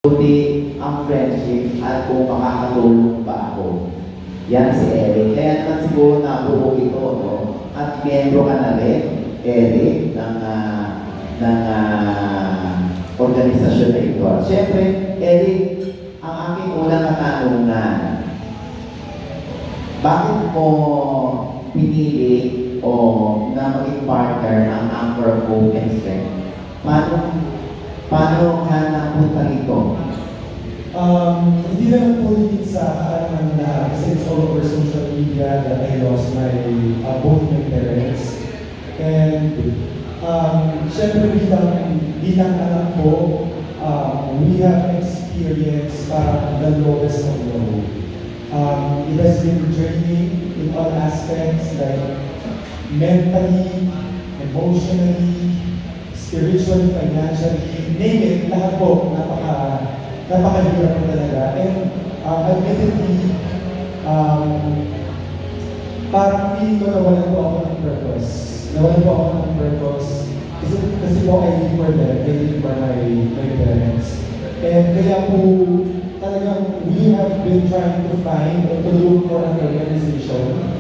Buti ang friendship at kung makakatulong pa ako. Yan si Eric. Kaya naman siguro nabuo ito, no? At miyembro ka na rin, Eric, ng organisasyon na ito. At syempre, Eric, ang aking unang katanungan, bakit mo pinili o na maging partner ng Anchor Hope and Strength? Paano ka napunta rito? Hindi naman po rin sa kaalaman na kasi it's all over social media that I lost both my parents. And syempre bilang anak ko, we have experienced the lowest of low. It has been draining in all aspects, like mentally, emotionally, spiritually, financially, name it, lahat po, napakahirap po talaga. And admittedly, parang feeling ko nawalan po ako ng purpose. Kasi po I live for them, I live for my parents. And kaya po, talagang we have been trying to find and to look for an organization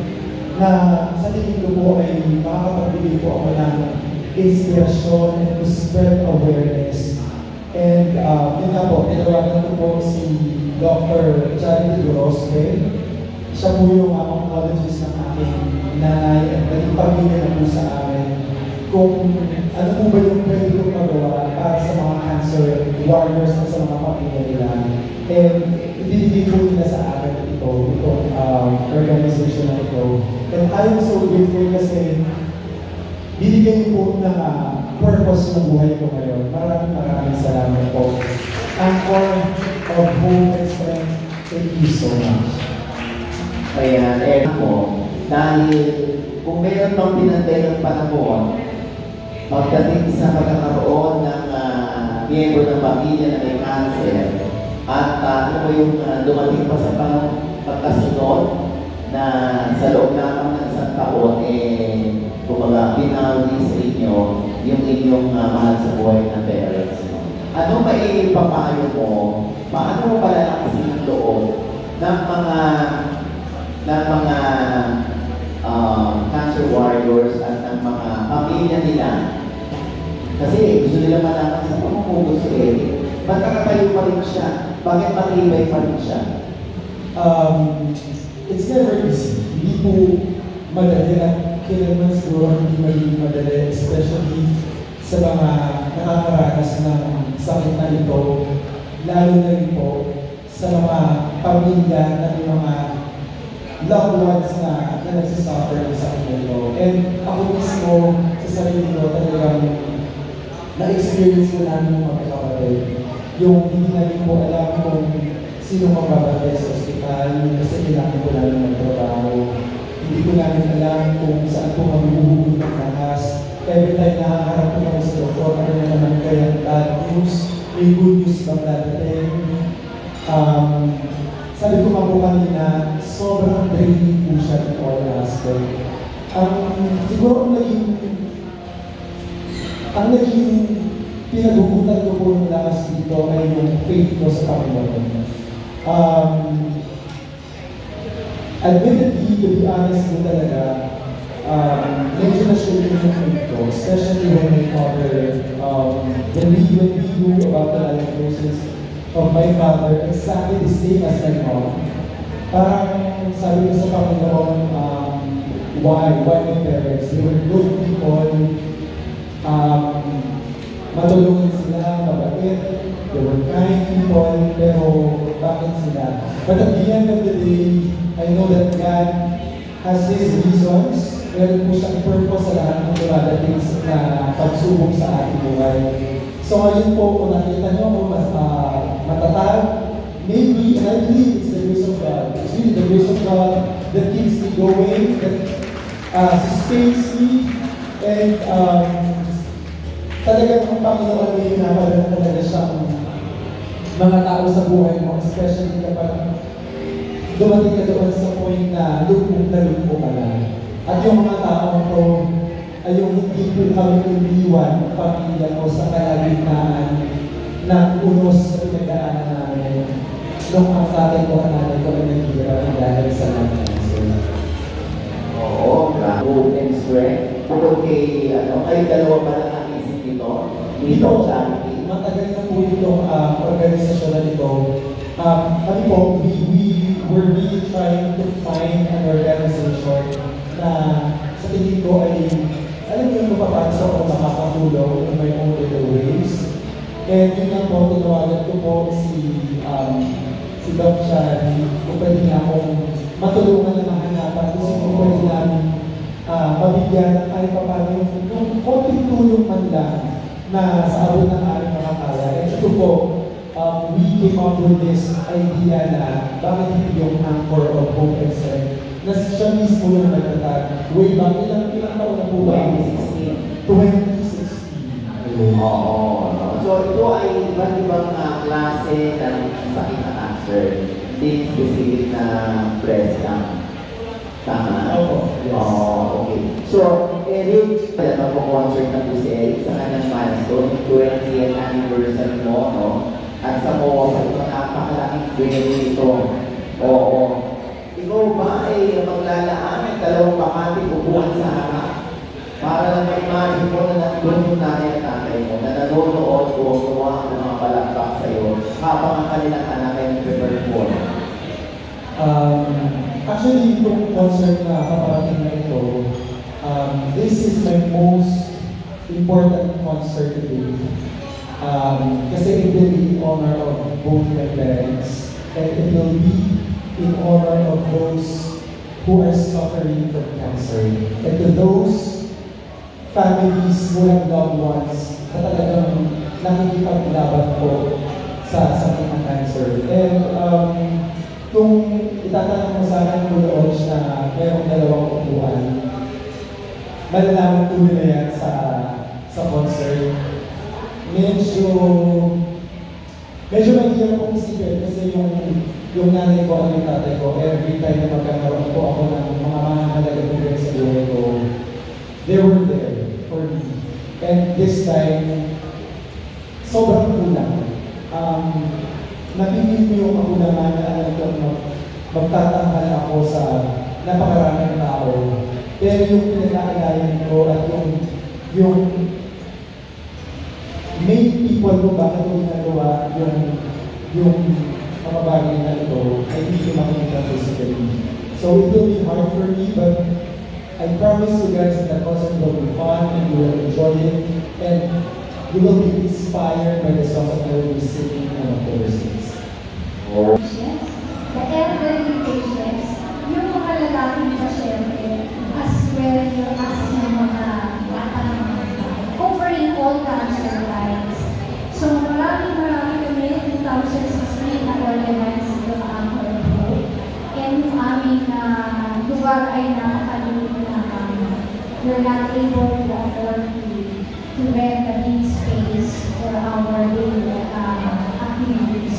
na sa tingin ko po ay makakapagbigay po ako ng inspirasyon and to spread awareness. And yun nga po, tinawagan ko po si Dr. Charity Gorospe. Siya po yung oncologist ng aking nanay at naging pamilya na po sa amin. Kung ano po ba yung pwede kong magawa para sa mga cancer warriors at sa mga pamilya nila. And ibinigay po nila sa akin itong organization na ito. And I am so grateful kasi binigyan niyo po ng purpose ng buhay ko ngayon. Maraming salamat po. Anchor of Hope and Strength, thank you so much. Kaya, mo, dahil kung mayroon pang pinantay ng panahon, pagdating sa pagkakaroon ng miyembro ng pamilya na may cancer, at ano po yung dumating pa sa pagkasunod na sa loob lamang ng isang taon, kumbaga, pinawin sa inyo yung inyong mahal sa buhay na parents. Ano ba ipapayo mo? Paano mo palalakasin ang loob ng mga cancer warriors at ng mga pamilya nila? Kasi gusto nila malaman sa pamumugot si Eric. Ba't nakatayo pa rin siya? Bakit matibay pa rin siya? It's never easy. Hindi po madali at kailanman siguro hindi magiging madali, especially sa mga nakakaranas ng sakit na ito, lalo na rin po sa mga pamilya na may mga loved ones na nagsasuffer ng sakit na ito. And ako mismo, sa sarili ko, talagang na-experience ko namin yung mga kapatid. Yung hindi namin po alam kung sino magbabantay sa ospital, kasi kailangan po namin magtrabaho. Hindi ko namin alam kung saan po kami buhugot ng kahas. Every time nakaharap po kami sa doktor, ano na naman kaya bad news, may good news bang dadating. Sabi ko nga po kanina, sobrang draining po siya in all aspect. Siguro ang naging pinagugutan ko po ng lakas dito ay yung faith ko sa Panginoon. Admittedly, to be honest po talaga, medyo na-shake yung faith ko, especially when my father, when we knew about the diagnosis of my father, exactly the same as my mom. Parang sabi ko sa Panginoon, why my parents? They were good people, matulungin sila, mabait, they were kind people, pero bakit sila? But at the end of the day, I know that God has His reasons. Meron po siyang purpose sa lahat ng dumadating na pagsubok sa ating buhay. So ngayon po, kung nakita niyo ako mas matatag, maybe, and I believe it's the grace of God. It's really the grace of God that keeps me going, that sustains me, and talagang ang Panginoon ay hinapadala talaga siyang mga tao sa buhay mo, especially kapag dumating ka doon sa point na lupong na lupo ka na. At yung mga tao ko ay yung hindi po kami iniwan ng pamilya ko sa kalagitnaan ng unos sa pinagdaanan nung ang tatay ko, ang nanay ko ay naghihirap dahil sa lung cancer. Oo, hope and strength. Bukod kay, kayo dalawa ba lang ang isip nito? Dito, charity. Matagal na po itong organisasyon na ito. Kami po, we were really trying to find an organization na sa tingin ko ay, alam niyo kung paano ako makakatulong in my own little ways. And yun nga po, tinawagan ko po si Doc Shani, kung pwede niya akong matulungan na mahanapan, kasi kung pwede namin mabigyan ng kahit pa paano yung konting tulong man lang na sa abot ng aming makakaya. And ito po, we came up with this idea na bakit hindi yung anchor of hope and strength na siya mismo yung nagtatag. Way back, ilang taon na po ba? 2016. 2016. Oo. So ito ay iba't ibang klase ng sakit na cancer. Hindi specific na breast cancer. Tama? Oo. Yes. Okay. So, Eric, magpo-concert na po si Eric sa kanyang milestone, 20th anniversary mo, no? At sa MOA pa ito, napakalaking venue ito. Oo. Ikaw ba ay maglalaan ng dalawang bakante upuan sa harap? Para lang ma-imagine mo na nandun yung nanay at tatay mo na nanonood o gumawa ng mga palakpak sa'yo habang ang kanilang anak ay nag-perform. Actually, itong concert na kaparating na ito, this is my most important concert to date. Kasi it will be in honor of both my parents, and it will be in honor of those who are suffering from cancer. And to those families who have loved ones na talagang nakikipaglaban po sa sakit ng cancer. And kung itatanong mo sa akin, Kuya Oj, na mayroong dalawang upuan, malalaman tuloy na yan sa concert. Medyo mahirap kong isipin kasi yung nanay ko at yung tatay ko, every time na magkakaroon po ako ng mga mahalagang events sa buhay ko, they were there for me. And this time, sobrang kulang. Napipil ko yung ako naman na alam ko magtatanghal ako sa napakaraming tao. Pero yung pinag-aalayan ko at yung main people ko bakit ko ginagawa yung mga bagay na ito ay hindi ko makikita physically. So it will be hard for me, but I promise you guys that the concert will be fun and you will enjoy it, and you will be inspired by the songs that I will be singing and of course. Yes. The elderly patients, yung mga lalaking pasyente, as well as yung mga bata naman, covering all cancer lines. So maraming kami, 2016 na organize yung Anchor Hope. And yung aming lugar ay napakalimutan na kami. We're not able to afford to rent a big space for our daily activities.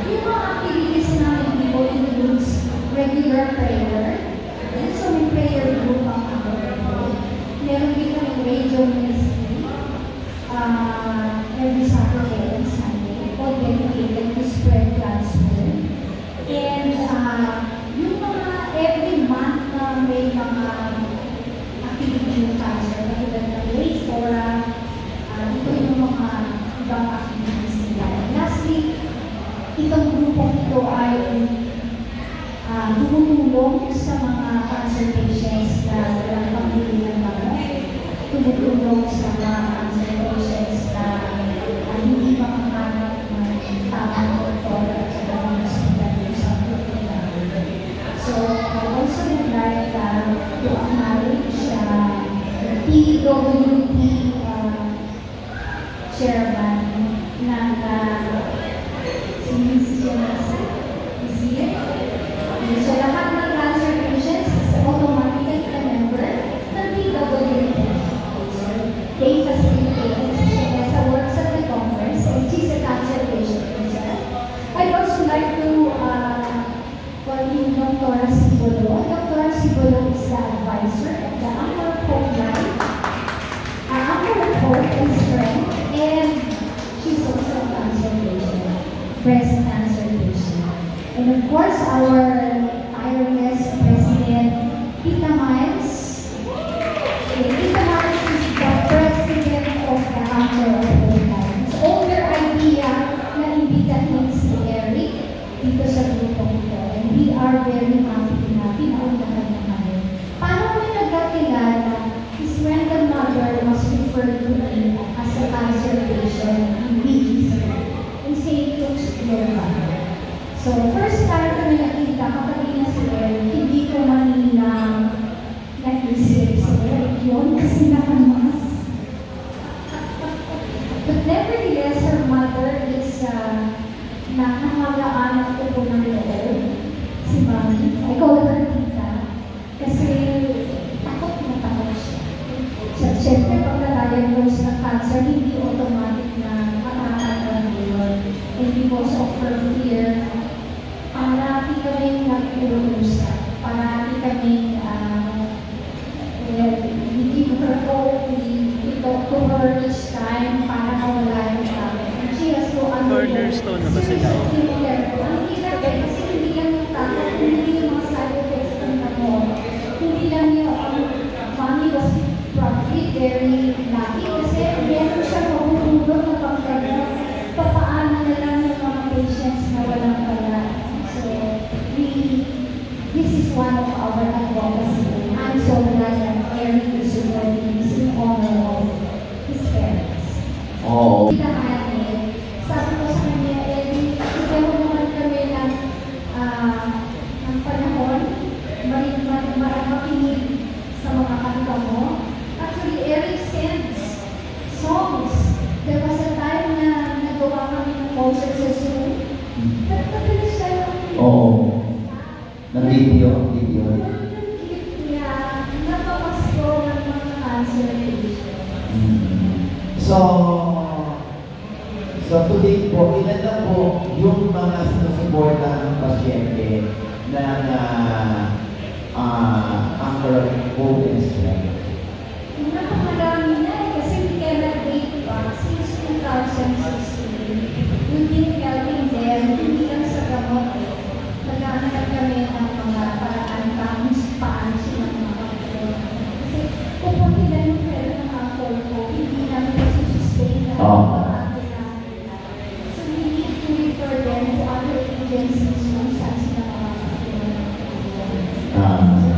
Yung mga activities namin, we will includes regular prayer. And so may prayer group ang ako. Meron din kami radio ministry every Saturday and Sunday, all dedicated to spread God's word. And yung mga every month na may mga activity yung cancer, katulad ng Lake Fora, ito yung mga ibang activities nila. Lastly, itong grupong ito ay tumutulong sa mga cancer patients na walang pambili ng gamot. Tumutulong sa mga cancer patients na hindi makahanap ng tamang doktor at sa mga hospital sa Pilipinas. So, I also would like to acknowledge PWP chairman ng so lahat ng cancer patients is automatically a member ng PWP. They facilitate sa works at the conference, and she's a cancer patient herself. I'd also like to call in Dr. Sibolo. Dr. Sibolo is the advisor of the Anchor Hope Line, Anchor Hope and Strength, and she's also a cancer patient, breast cancer patient. And of course, our tireless President, Tita Miles. Tita Miles is the President of the Amber of Philippines. Older idea na imbitahin si Eric dito sa grupong ito. And we are very happy na pinaunahan na kami. Paano kami nagkakilala is when the mother was referred to me as a cancer patient in BGC in St. Luke's, Florida. So, first time kami nakita, kapag na si Eric, hindi ko manilang nag-isip si Eric yun kasi nakamas. But nevertheless, her mother is nakahagaan ko po ng loob. Si Mami. I call her Tita. Kasi takot na takot siya. Siyempre, pag na-diagnose ng cancer, hindi automatic na makakatagal yun. And because of her fear, parati kami nag-uusap. Parati kami we give her hope, we talk to her each time para mawala yung tao. And she has to Cornerstone na ba sila? Hindi lang kasi hindi lang yung takot, hindi yung mga side effects ng gamot. Hindi lang yung Mommy was probably very lucky kasi meron siya mahulog na pang-diagnose. Papaano na lang yung mga patients na walang pala. So, this is one of our advocacy. I'm so glad that Eric is supporting this in honor of his parents. Oo. Sabi ko sa kanya, Eric, ikaw naman kami ng panahon, makinig sa mga kanta mo. Actually, Eric sends songs. There was a time na nagawa kami ng concert sa Zoom. Nagpabilis siya yung Oo. Na video. yeah, napamasko ng mga cancer patients. So today po, ilan na po yung mga sinusuporta ng pasyente ng Anchor Hope and Strength? Napaka